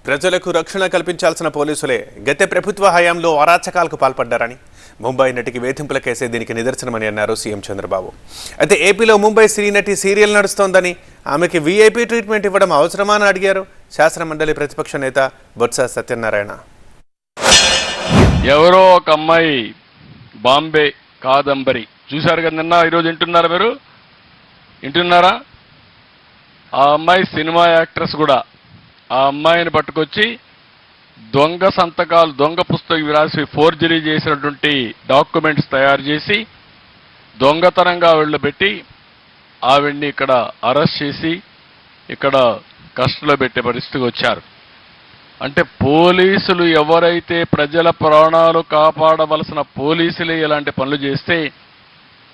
ప్రజలకు రక్షణ కల్పించాల్సిన పోలీసులే గత ప్రభుత్వ హయాంలో అరాచకాలకు పాల్పడ్డారని ముంబై నటికి వేధింపుల కేసే దీనికి నిదర్శనమని అన్నారు సీఎం చంద్రబాబు. అయితే ఏపీలో ముంబై సినీ నటి సీరియల్ నడుస్తోందని ఆమెకి వీఐపీ ట్రీట్మెంట్ ఇవ్వడం అవసరమా అని అడిగారు శాసనమండలి ప్రతిపక్ష నేత బొత్స సత్యనారాయణ. ఎవరో ఒక అమ్మాయి బాంబే కాదంబరి చూశారు కదా నిన్న, ఈరోజు వింటున్నారా మీరు? వింటున్నారా? ఆ అమ్మాయి సినిమా యాక్ట్రెస్ కూడా. ఆ అమ్మాయిని పట్టుకొచ్చి దొంగ సంతకాలు, దొంగ పుస్తకం రాసి ఫోర్జరీ చేసినటువంటి డాక్యుమెంట్స్ తయారు చేసి దొంగతనంగా ఆవిడలో పెట్టి ఆవిడ్ని ఇక్కడ అరెస్ట్ చేసి ఇక్కడ కస్టడీలో పెట్టే పరిస్థితికి వచ్చారు. అంటే పోలీసులు ఎవరైతే ప్రజల ప్రాణాలు కాపాడవలసిన పోలీసులే ఇలాంటి పనులు చేస్తే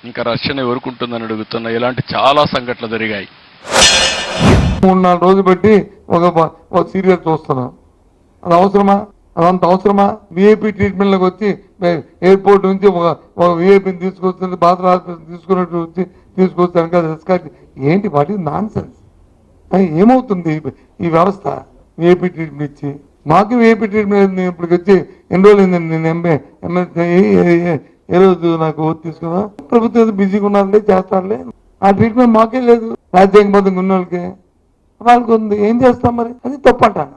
ఇంకా రక్షణ ఎవరుకుంటుందని అడుగుతున్నా. ఇలాంటి చాలా సంఘటనలు జరిగాయి. 3-4 రోజులు పెట్టి ఒక సీరియల్ చూస్తున్నాం. అది అవసరమా? అదంత అవసరమా? విఐపీ ట్రీట్మెంట్లోకి వచ్చి ఎయిర్పోర్ట్ నుంచి ఒక విఐపీని తీసుకొస్తుంది, బాత్రూమ్ హాస్పిటల్ తీసుకున్నట్టు వచ్చి తీసుకొస్తాను కదా. ఏంటి వాటి నాన్ సెన్స్? ఏమవుతుంది ఈ వ్యవస్థ? విఐపీ ట్రీట్మెంట్ ఇచ్చి మాకు విఐపీ ట్రీట్మెంట్ ఇప్పటికి వచ్చి ఎన్ని రోజులు అయిందండి. నేను ఏ రోజు నాకు తీసుకున్నా? ప్రభుత్వం బిజీగా ఉన్నారులే, చేస్తారులే. ఆ ట్రీట్మెంట్ మాకే లేదు. రాజ్యాంగబద్ధంగా ఉన్న వాళ్ళకి ఉంది. ఏం చేస్తాం మరి? అది తప్పంటాను.